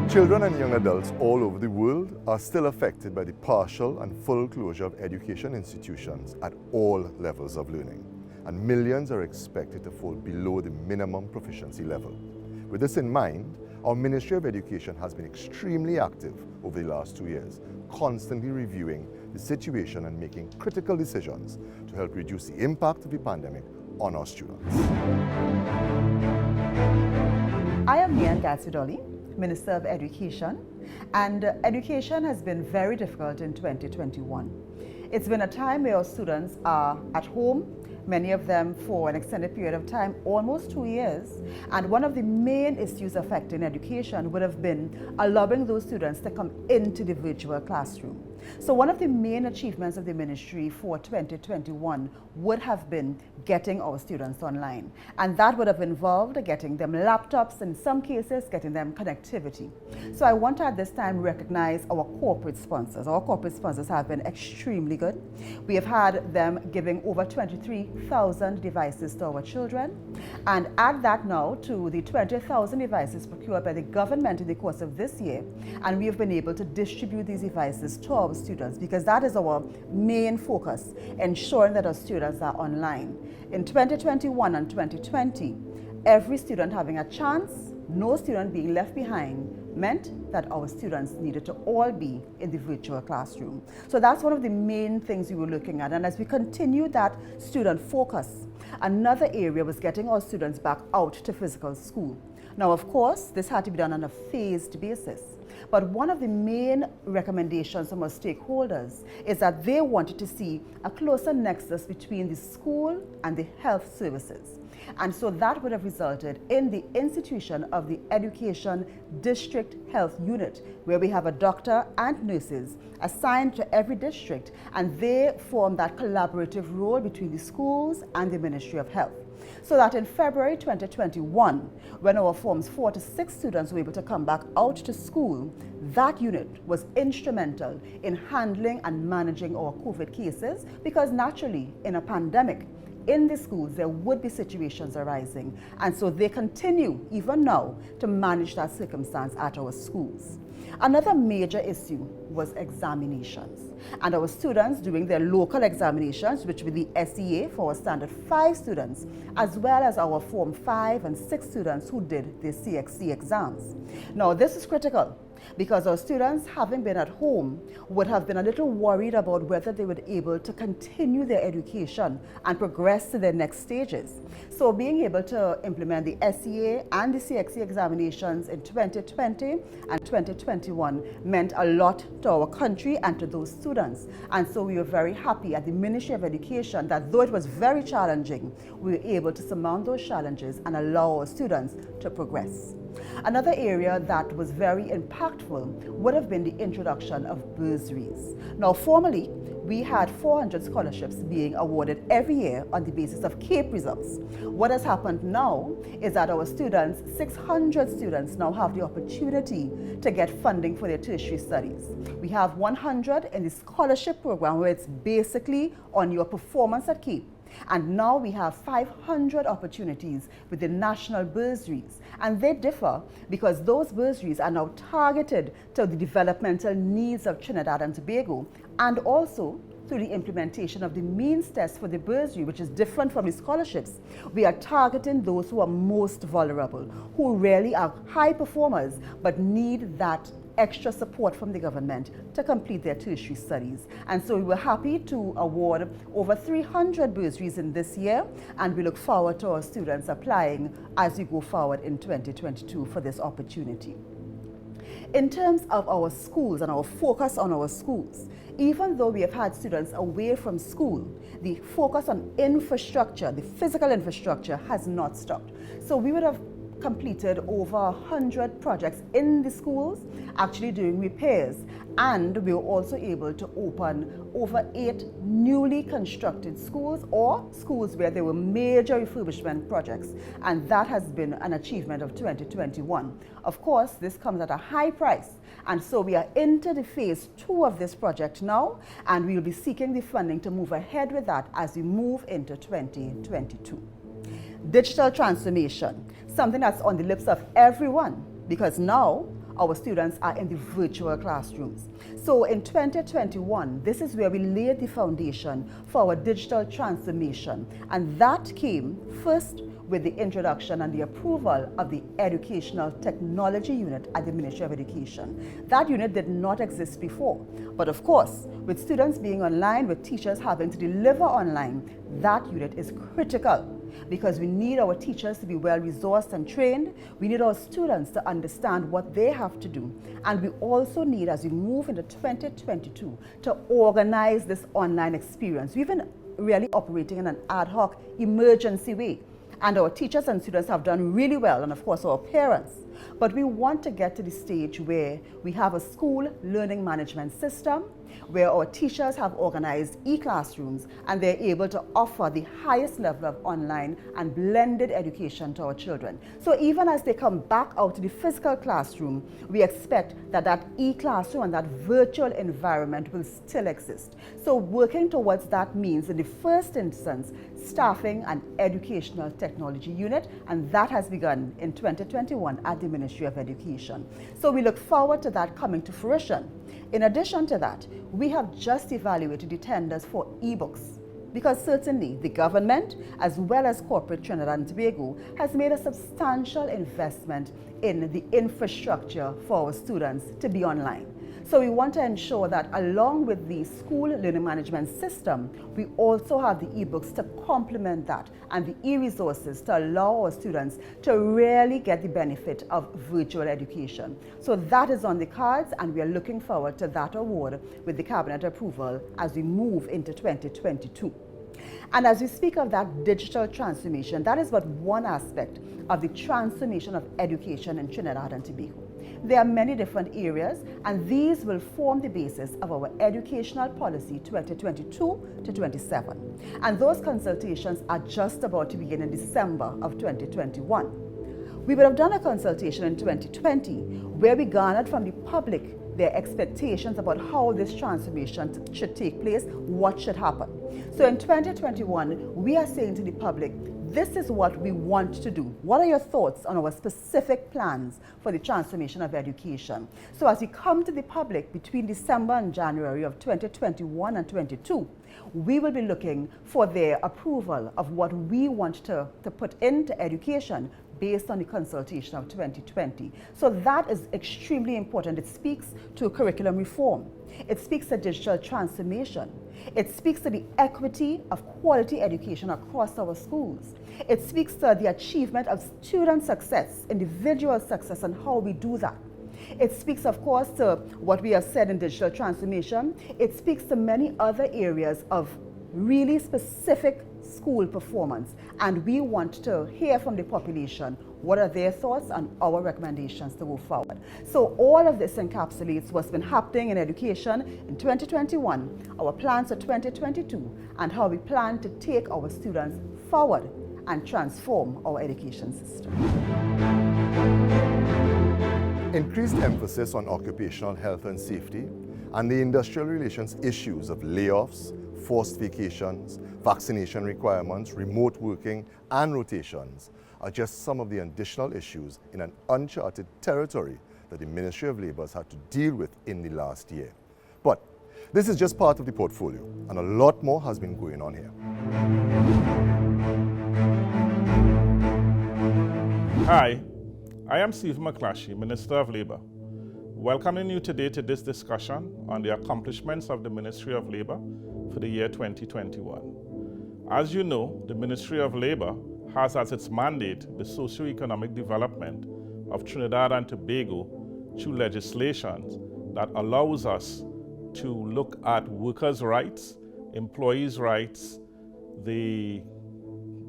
Children and young adults all over the world are still affected by the partial and full closure of education institutions at all levels of learning, and millions are expected to fall below the minimum proficiency level. With this in mind, our Ministry of Education has been extremely active over the last 2 years, constantly reviewing the situation and making critical decisions to help reduce the impact of the pandemic on our students. I am Nyan Gatsudoli, Minister of Education, and education has been very difficult in 2021. It's been a time where our students are at home, many of them for an extended period of time, almost 2 years. And one of the main issues affecting education would have been allowing those students to come into the virtual classroom. So one of the main achievements of the ministry for 2021 would have been getting our students online. And that would have involved getting them laptops, in some cases getting them connectivity. So I want to at this time recognize our corporate sponsors. Our corporate sponsors have been extremely good. We have had them giving over 23,000 devices to our children. And add that now to the 20,000 devices procured by the government in the course of this year. And we have been able to distribute these devices to our students, because that is our main focus, ensuring that our students are online. In 2021 and 2020, every student having a chance, no student being left behind, meant that our students needed to all be in the virtual classroom. So that's one of the main things we were looking at. And as we continue that student focus, another area was getting our students back out to physical school. Now, of course, this had to be done on a phased basis. But one of the main recommendations from our stakeholders is that they wanted to see a closer nexus between the school and the health services. And so that would have resulted in the institution of the Education District Health Unit, where we have a doctor and nurses assigned to every district, and they form that collaborative role between the schools and the Ministry of Health. So that in February 2021, when our Forms 4 to 6 students were able to come back out to school, that unit was instrumental in handling and managing our COVID cases, because naturally, in a pandemic, in the schools, there would be situations arising. And so they continue, even now, to manage that circumstance at our schools. Another major issue was examinations. And our students doing their local examinations, which would be the SEA for our Standard 5 students, as well as our Form 5 and 6 students who did the CXC exams. Now, this is critical, because our students, having been at home, would have been a little worried about whether they would be able to continue their education and progress to their next stages. So being able to implement the SEA and the CXC examinations in 2020 and 2021 meant a lot to our country and to those students. And so we were very happy at the Ministry of Education that though it was very challenging, we were able to surmount those challenges and allow our students to progress. Another area that was very impactful would have been the introduction of bursaries. Now, formerly, we had 400 scholarships being awarded every year on the basis of CAPE results. What has happened now is that our students, 600 students, now have the opportunity to get funding for their tertiary studies. We have 100 in the scholarship program, where it's basically on your performance at CAPE. And now we have 500 opportunities with the national bursaries. And they differ because those bursaries are now targeted to the developmental needs of Trinidad and Tobago, and also through the implementation of the means test for the bursary, which is different from the scholarships. We are targeting those who are most vulnerable, who really are high performers but need that extra support from the government to complete their tertiary studies. And so we were happy to award over 300 bursaries in this year, and we look forward to our students applying as we go forward in 2022 for this opportunity. In terms of our schools and our focus on our schools, even though we have had students away from school, the focus on infrastructure, the physical infrastructure, has not stopped. So we would have completed over 100 projects in the schools, actually doing repairs, and we were also able to open over 8 newly constructed schools, or schools where there were major refurbishment projects, and that has been an achievement of 2021. Of course, this comes at a high price, and so we are into the phase 2 of this project now, and we will be seeking the funding to move ahead with that as we move into 2022. Digital transformation, something that's on the lips of everyone, because now our students are in the virtual classrooms. So in 2021, this is where we laid the foundation for our digital transformation. And that came first with the introduction and the approval of the Educational Technology Unit at the Ministry of Education. That unit did not exist before. But of course, with students being online, with teachers having to deliver online, that unit is critical, because we need our teachers to be well resourced and trained. We need our students to understand what they have to do. And we also need, as we move into 2022, to organize this online experience. We've been really operating in an ad hoc, emergency way. And our teachers and students have done really well, and of course our parents. But we want to get to the stage where we have a school learning management system, where our teachers have organized e-classrooms and they're able to offer the highest level of online and blended education to our children. So even as they come back out to the physical classroom, we expect that that e-classroom and that virtual environment will still exist. So working towards that means, in the first instance, staffing an educational technology unit, and that has begun in 2021 at the Ministry of Education. So we look forward to that coming to fruition. In addition to that, we have just evaluated the tenders for ebooks, because certainly the government, as well as corporate Trinidad and Tobago, has made a substantial investment in the infrastructure for our students to be online. So we want to ensure that along with the school learning management system, we also have the ebooks to complement that, and the e-resources to allow our students to really get the benefit of virtual education. So that is on the cards, and we are looking forward to that award with the cabinet approval as we move into 2022. And as we speak of that digital transformation, that is but one aspect of the transformation of education in Trinidad and Tobago. There are many different areas, and these will form the basis of our Educational Policy 2022 to 27. And those consultations are just about to begin in December of 2021. We would have done a consultation in 2020 where we garnered from the public their expectations about how this transformation should take place, what should happen. So in 2021, we are saying to the public, this is what we want to do. What are your thoughts on our specific plans for the transformation of education? So as we come to the public between December and January of 2021 and 22, we will be looking for their approval of what we want to put into education based on the consultation of 2020. So that is extremely important. It speaks to curriculum reform. It speaks to digital transformation. It speaks to the equity of quality education across our schools. It speaks to the achievement of student success, individual success, and how we do that. It speaks, of course, to what we have said in digital transformation. It speaks to many other areas of really specific school performance, and we want to hear from the population what are their thoughts and our recommendations to go forward. So all of this encapsulates what's been happening in education in 2021, our plans for 2022, and how we plan to take our students forward and transform our education system. Increased emphasis on occupational health and safety and the industrial relations issues of layoffs, forced vacations, vaccination requirements, remote working, and rotations are just some of the additional issues in an uncharted territory that the Ministry of Labour has had to deal with in the last year. But this is just part of the portfolio, and a lot more has been going on here. Hi, I am Steve McClatchy, Minister of Labour, welcoming you today to this discussion on the accomplishments of the Ministry of Labour for the year 2021. As you know, the Ministry of Labour has as its mandate the socio-economic development of Trinidad and Tobago through legislation that allows us to look at workers' rights, employees' rights, the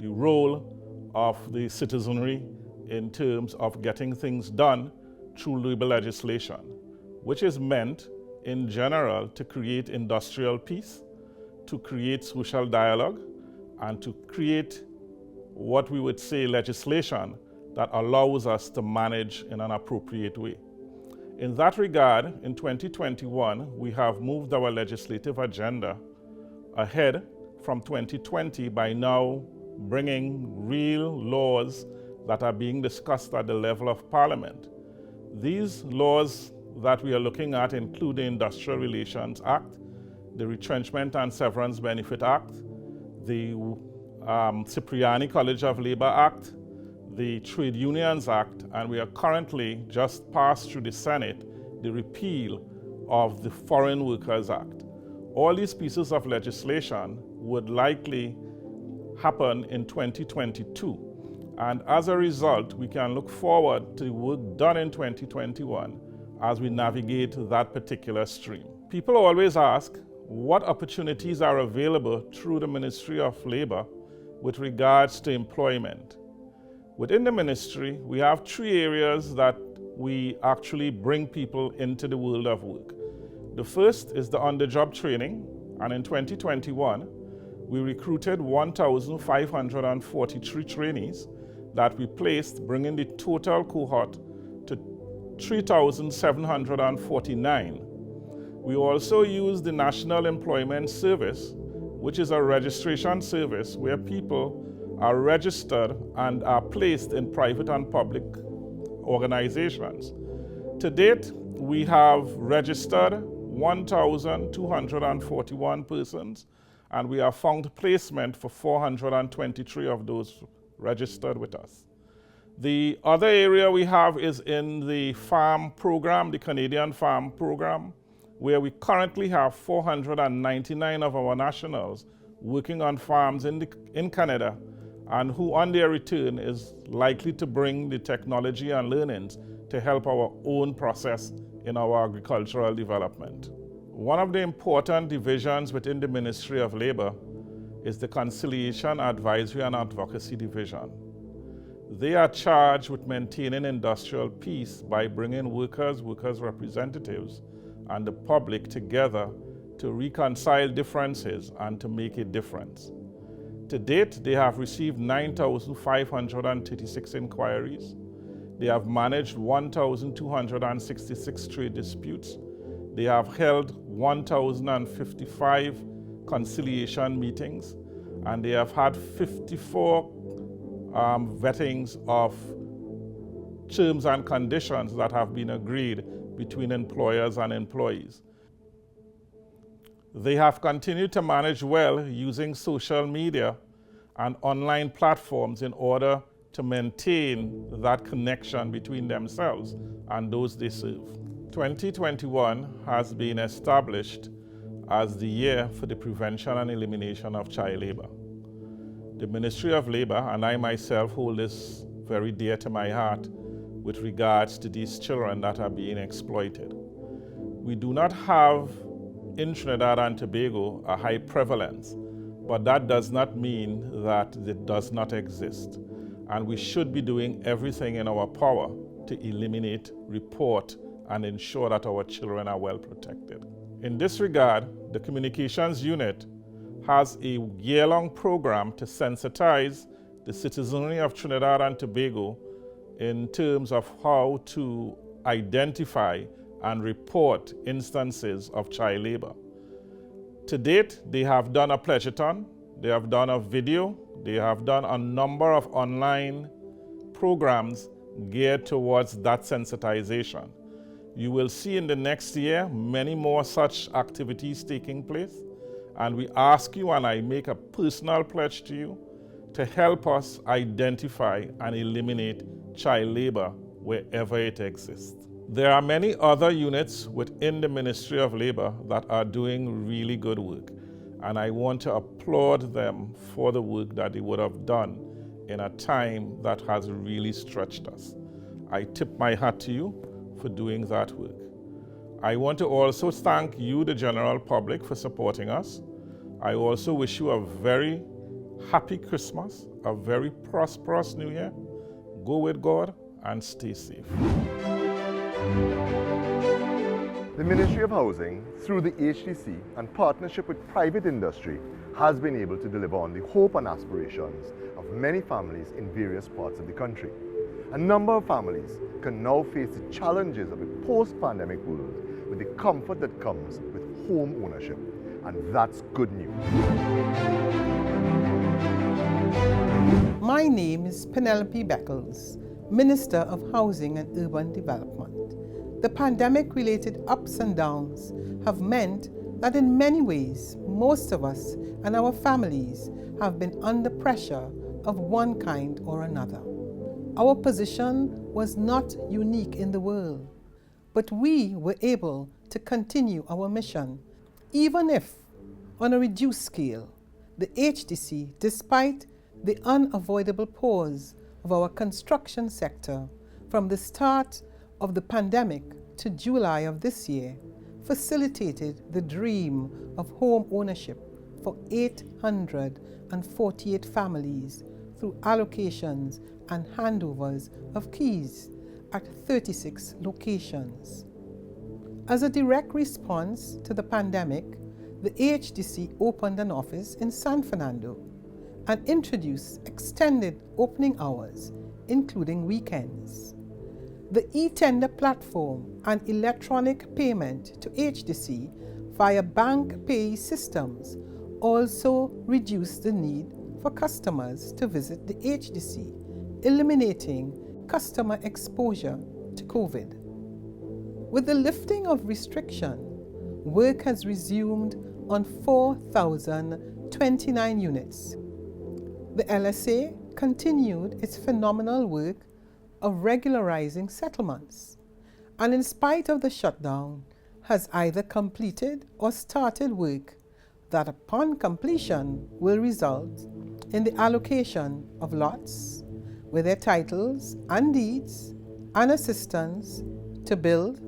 role of the citizenry in terms of getting things done through labor legislation, which is meant in general to create industrial peace, to create social dialogue, and to create what we would say legislation that allows us to manage in an appropriate way. In that regard, in 2021, we have moved our legislative agenda ahead from 2020 by now bringing real laws that are being discussed at the level of Parliament. These laws that we are looking at include the Industrial Relations Act, the Retrenchment and Severance Benefit Act, the Cipriani College of Labor Act, the Trade Unions Act, and we are currently just passed through the Senate the repeal of the Foreign Workers Act. All these pieces of legislation would likely happen in 2022. And as a result, we can look forward to the work done in 2021 as we navigate that particular stream. People always ask what opportunities are available through the Ministry of Labor with regards to employment. Within the ministry, we have three areas that we actually bring people into the world of work. The first is the on-the-job training, and in 2021, we recruited 1,543 trainees that we placed, bringing the total cohort to 3,749. We also use the National Employment Service, which is a registration service where people are registered and are placed in private and public organizations. To date, we have registered 1,241 persons, and we have found placement for 423 of those registered with us. The other area we have is in the farm program, the Canadian Farm Program, where we currently have 499 of our nationals working on farms in Canada, and who on their return is likely to bring the technology and learnings to help our own process in our agricultural development. One of the important divisions within the Ministry of Labor is the Conciliation, Advisory and Advocacy Division. They are charged with maintaining industrial peace by bringing workers representatives, and the public together to reconcile differences and to make a difference. To date, they have received 9,536 inquiries. They have managed 1,266 trade disputes. They have held 1,055 conciliation meetings, and they have had 54 vettings of terms and conditions that have been agreed between employers and employees. They have continued to manage well using social media and online platforms in order to maintain that connection between themselves and those they serve. 2021 has been established as the year for the prevention and elimination of child labor. The Ministry of Labor and I myself hold this very dear to my heart with regards to these children that are being exploited. We do not have in Trinidad and Tobago a high prevalence, but that does not mean that it does not exist. And we should be doing everything in our power to eliminate, report, and ensure that our children are well protected. In this regard, the Communications Unit has a year-long program to sensitize the citizenry of Trinidad and Tobago in terms of how to identify and report instances of child labor. To date, they have done a pledgeathon, they have done a video, they have done a number of online programs geared towards that sensitization. You will see in the next year many more such activities taking place, and we ask you, and I make a personal pledge to you, to help us identify and eliminate child labor wherever it exists. There are many other units within the Ministry of Labor that are doing really good work, and I want to applaud them for the work that they would have done in a time that has really stretched us. I tip my hat to you for doing that work. I want to also thank you, the general public, for supporting us. I also wish you a very happy Christmas, a very prosperous New Year. Go with God and stay safe. The Ministry of Housing, through the HDC and partnership with private industry, has been able to deliver on the hope and aspirations of many families in various parts of the country. A number of families can now face the challenges of a post-pandemic world with the comfort that comes with home ownership, and that's good news. My name is Penelope Beckles, Minister of Housing and Urban Development. The pandemic-related ups and downs have meant that in many ways, most of us and our families have been under pressure of one kind or another. Our position was not unique in the world, but we were able to continue our mission, even if on a reduced scale. The HDC, despite the unavoidable pause of our construction sector from the start of the pandemic to July of this year, facilitated the dream of home ownership for 848 families through allocations and handovers of keys at 36 locations. As a direct response to the pandemic, the HDC opened an office in San Fernando and introduced extended opening hours, including weekends. The e-tender platform and electronic payment to HDC via bank pay systems also reduced the need for customers to visit the HDC, eliminating customer exposure to COVID. With the lifting of restriction, work has resumed on 4,029 units. The LSA continued its phenomenal work of regularizing settlements, and in spite of the shutdown, has either completed or started work that upon completion will result in the allocation of lots with their titles and deeds and assistance to build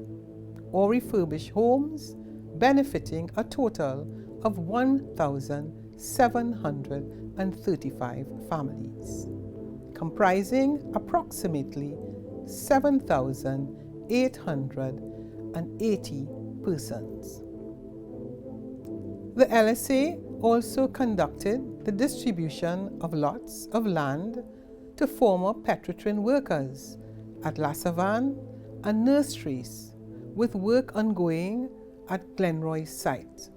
or refurbish homes, benefiting a total of 1,735 families, comprising approximately 7,880 persons. The LSA also conducted the distribution of lots of land to former Petrotrin workers at La Savane and nurseries, with work ongoing at Glenroy site.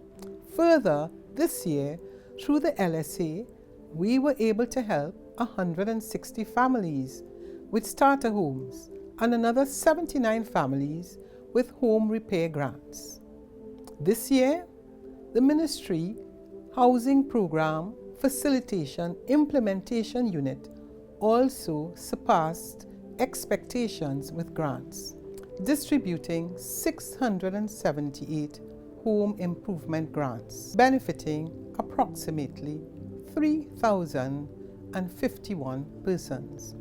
Further, this year, through the LSA, we were able to help 160 families with starter homes and another 79 families with home repair grants. This year, the Ministry Housing Program Facilitation Implementation Unit also surpassed expectations with grants, distributing 678 home improvement grants, benefiting approximately 3,051 persons.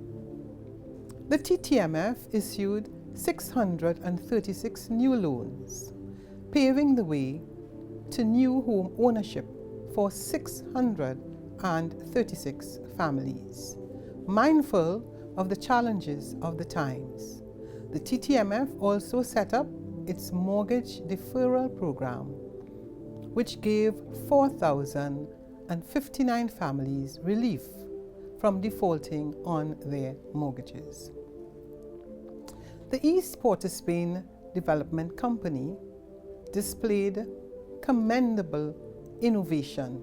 The TTMF issued 636 new loans, paving the way to new home ownership for 636 families. Mindful of the challenges of the times, the TTMF also set up its mortgage deferral program, which gave 4,059 families relief from defaulting on their mortgages. The East Port of Spain Development Company displayed commendable innovation,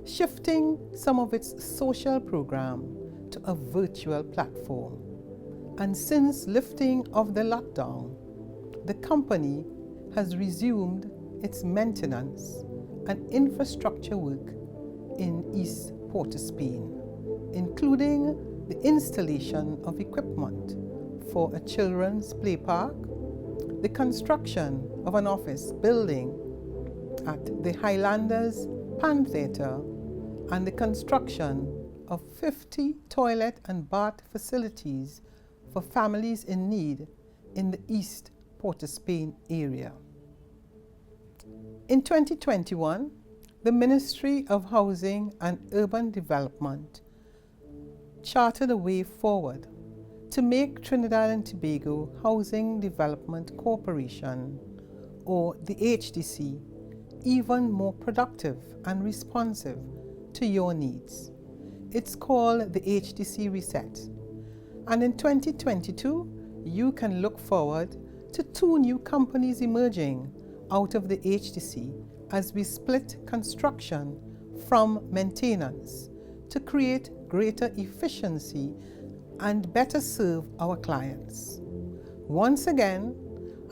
shifting some of its social program to a virtual platform. And since lifting of the lockdown, the company has resumed its maintenance and infrastructure work in East Port of Spain, including the installation of equipment for a children's play park, the construction of an office building at the Highlanders Pan Theatre, and the construction of 50 toilet and bath facilities for families in need in the East Port of Spain area. In 2021, the Ministry of Housing and Urban Development charted a way forward to make Trinidad and Tobago Housing Development Corporation, or the HDC, even more productive and responsive to your needs. It's called the HDC Reset. And in 2022, you can look forward to 2 new companies emerging out of the HDC as we split construction from maintenance to create greater efficiency and better serve our clients. Once again,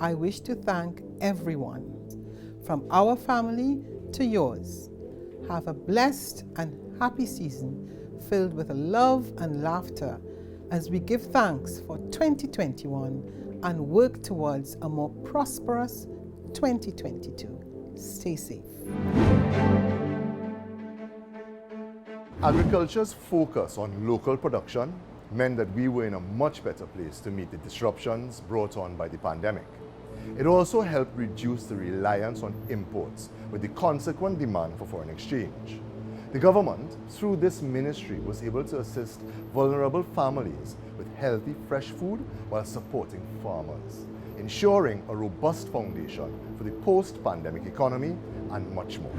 I wish to thank everyone, from our family to yours. Have a blessed and happy season filled with love and laughter as we give thanks for 2021 and work towards a more prosperous 2022. Stay safe. Agriculture's focus on local production meant that we were in a much better place to meet the disruptions brought on by the pandemic. It also helped reduce the reliance on imports with the consequent demand for foreign exchange. The government, through this ministry, was able to assist vulnerable families with healthy, fresh food while supporting farmers, ensuring a robust foundation for the post-pandemic economy and much more.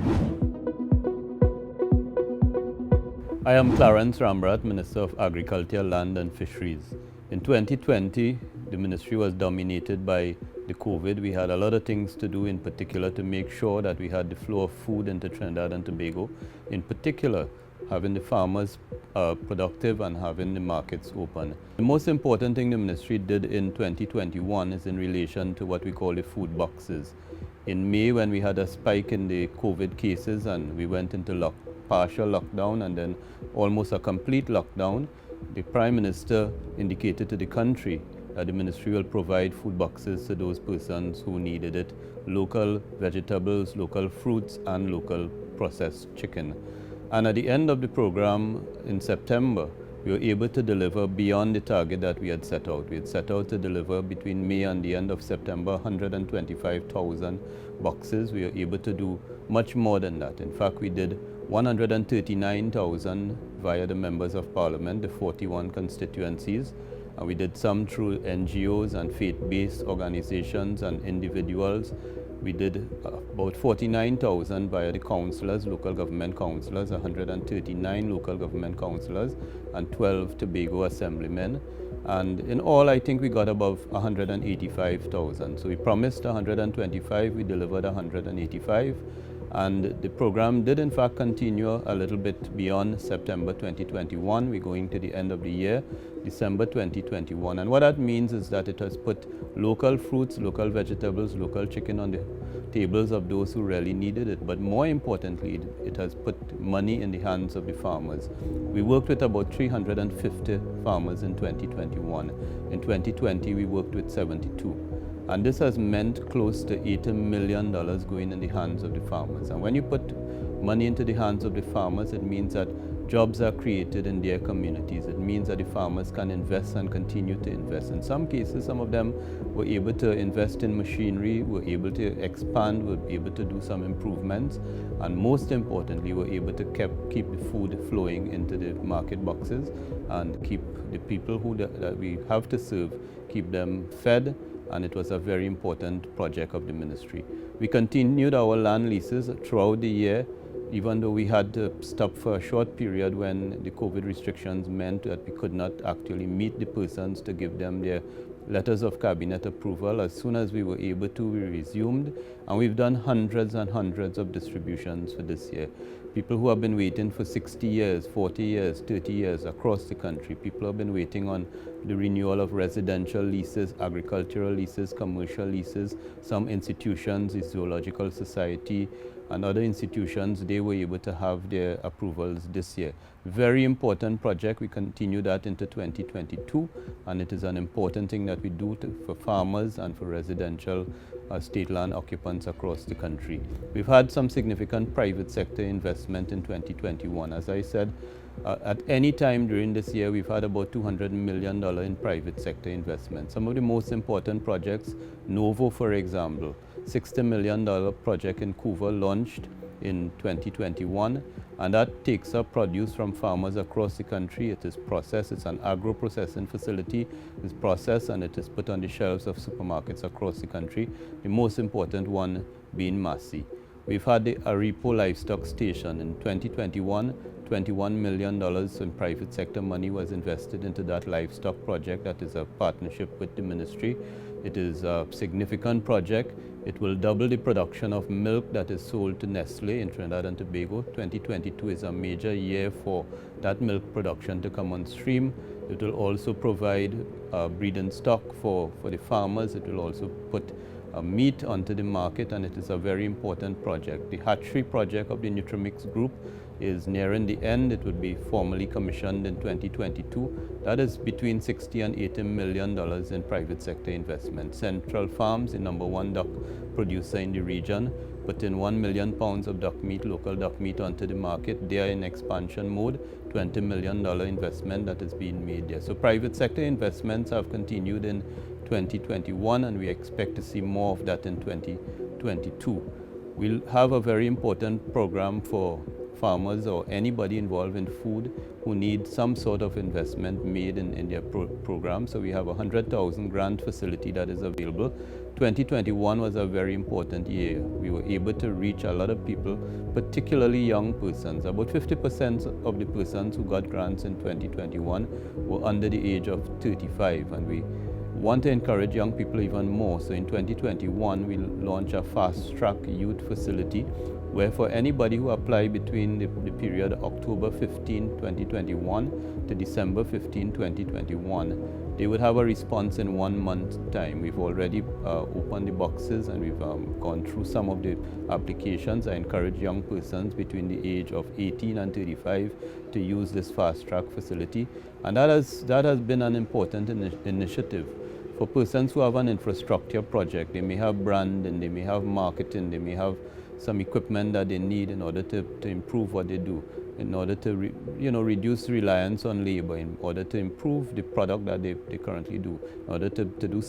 I am Clarence Rambrat, Minister of Agriculture, Land and Fisheries. In 2020, the ministry was dominated by the COVID. We had a lot of things to do, in particular to make sure that we had the flow of food into Trinidad and Tobago, in particular having the farmers productive and having the markets open. The most important thing the ministry did in 2021 is in relation to what we call the food boxes. In May, when we had a spike in the COVID cases and we went into partial lockdown and then almost a complete lockdown, the Prime Minister indicated to the country that the ministry will provide food boxes to those persons who needed it, local vegetables, local fruits and local processed chicken. And at the end of the program in September, we were able to deliver beyond the target that we had set out. We had set out to deliver between May and the end of September 125,000 boxes. We were able to do much more than that. In fact, we did 139,000 via the members of parliament, the 41 constituencies. And we did some through NGOs and faith-based organizations and individuals. We did about 49,000 via the councillors, local government councillors, 139 local government councillors, and 12 Tobago assemblymen. And in all, I think we got above 185,000. So we promised 125, we delivered 185. And the program did in fact continue a little bit beyond September 2021. We're going to the end of the year, December 2021. And what that means is that it has put local fruits, local vegetables, local chicken on the tables of those who really needed it. But more importantly, it has put money in the hands of the farmers. We worked with about 350 farmers in 2021. In 2020, we worked with 72. And this has meant close to $80 million going in the hands of the farmers. And when you put money into the hands of the farmers, it means that jobs are created in their communities. It means that the farmers can invest and continue to invest. In some cases, some of them were able to invest in machinery, were able to expand, were able to do some improvements, and most importantly, were able to keep the food flowing into the market boxes and keep the people that we have to serve, keep them fed. And it was a very important project of the ministry. We continued our land leases throughout the year, even though we had to stop for a short period when the COVID restrictions meant that we could not actually meet the persons to give them their letters of cabinet approval. As soon as we were able to, we resumed, and we've done hundreds and hundreds of distributions for this year. People who have been waiting for 60 years, 40 years, 30 years across the country. People have been waiting on the renewal of residential leases, agricultural leases, commercial leases. Some institutions, the Zoological Society and other institutions, they were able to have their approvals this year. Very important project. We continue that into 2022, and it is an important thing that we do for farmers and for residential state land occupants across the country. We've had some significant private sector investment in 2021. As I said, at any time during this year, we've had about $200 million in private sector investment. Some of the most important projects, Novo, for example, $60 million project in Couva launched in 2021, and that takes up produce from farmers across the country. It is processed, it's an agro-processing facility, it's processed and it is put on the shelves of supermarkets across the country, the most important one being Massy. We've had the Aripo Livestock Station in 2021. $21 million in private sector money was invested into that livestock project. That is a partnership with the ministry. It is a significant project. It will double the production of milk that is sold to Nestle in Trinidad and Tobago. 2022 is a major year for that milk production to come on stream. It will also provide breeding stock for the farmers. It will also put meat onto the market, and it is a very important project. The hatchery project of the Nutrimix Group is nearing the end. It would be formally commissioned in 2022. That is between $60 and $80 million in private sector investment. Central Farms, the #1 duck producer in the region, put in 1 million pounds of duck meat, local duck meat, onto the market. They are in expansion mode. $20 million investment that is being made there. So private sector investments have continued in 2021, and we expect to see more of that in 2022. We'll have a very important program for farmers or anybody involved in food who need some sort of investment made in their program. So we have a 100,000 grant facility that is available. 2021 was a very important year. We were able to reach a lot of people, particularly young persons. About 50% of the persons who got grants in 2021 were under the age of 35, and we want to encourage young people even more. So in 2021, we'll launch a fast-track youth facility where for anybody who applied between the period October 15, 2021 to December 15, 2021, they would have a response in 1 month's time. We've already opened the boxes, and we've gone through some of the applications. I encourage young persons between the age of 18 and 35 to use this fast-track facility. And that has been an important initiative. For persons who have an infrastructure project, they may have branding, they may have marketing, they may have some equipment that they need in order to improve what they do, in order to reduce reliance on labor, in order to improve the product that they currently do, in order to do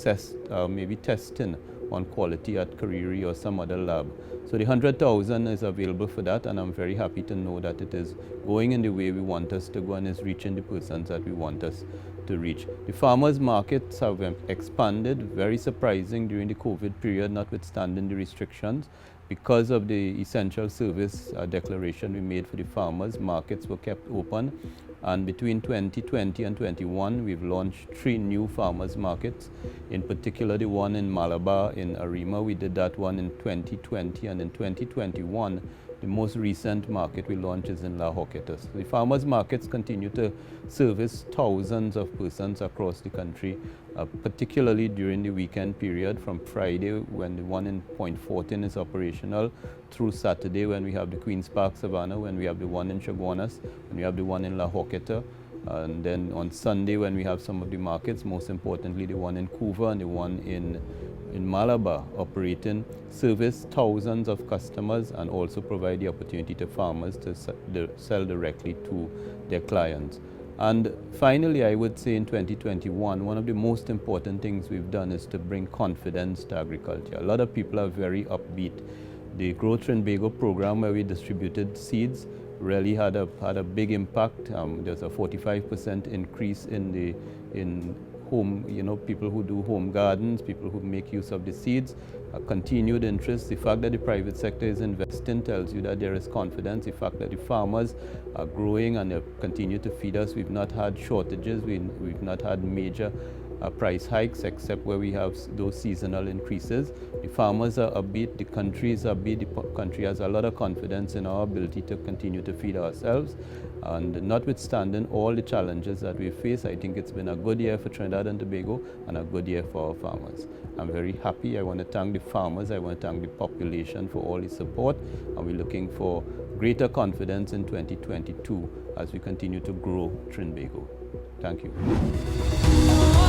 maybe testing on quality at Kariri or some other lab. So the 100,000 is available for that, and I'm very happy to know that it is going in the way we want us to go and is reaching the persons that we want us to reach. The farmers markets have expanded, very surprising during the COVID period, notwithstanding the restrictions. Because of the essential service declaration we made for the farmers, markets were kept open. And between 2020 and 21, we've launched 3 new farmers markets. In particular, the one in Malabar, in Arima, we did that one in 2020, and in 2021, the most recent market we launched is in La Hoqueta. So the farmers markets continue to service thousands of persons across the country, particularly during the weekend period, from Friday when the one in Point Fortin is operational, through Saturday when we have the Queen's Park Savannah, when we have the one in Chaguanas, when we have the one in La Hoqueta, and then on Sunday when we have some of the markets, most importantly the one in Couva and the one in Malabar operating, service thousands of customers and also provide the opportunity to farmers to sell directly to their clients. And finally, I would say in 2021, one of the most important things we've done is to bring confidence to agriculture. A lot of people are very upbeat. The Grow Trinbago program, where we distributed seeds, really had a big impact. There's a 45% increase in home, people who do home gardens, people who make use of the seeds, continued interest. The fact that the private sector is investing tells you that there is confidence. The fact that the farmers are growing and they continue to feed us. We've not had shortages. We've not had major price hikes, except where we have those seasonal increases. The farmers are upbeat, the country is upbeat, the country has a lot of confidence in our ability to continue to feed ourselves. And notwithstanding all the challenges that we face, I think it's been a good year for Trinidad and Tobago and a good year for our farmers. I'm very happy. I want to thank the farmers, I want to thank the population for all the support, and we're looking for greater confidence in 2022 as we continue to grow Trinbago. Thank you.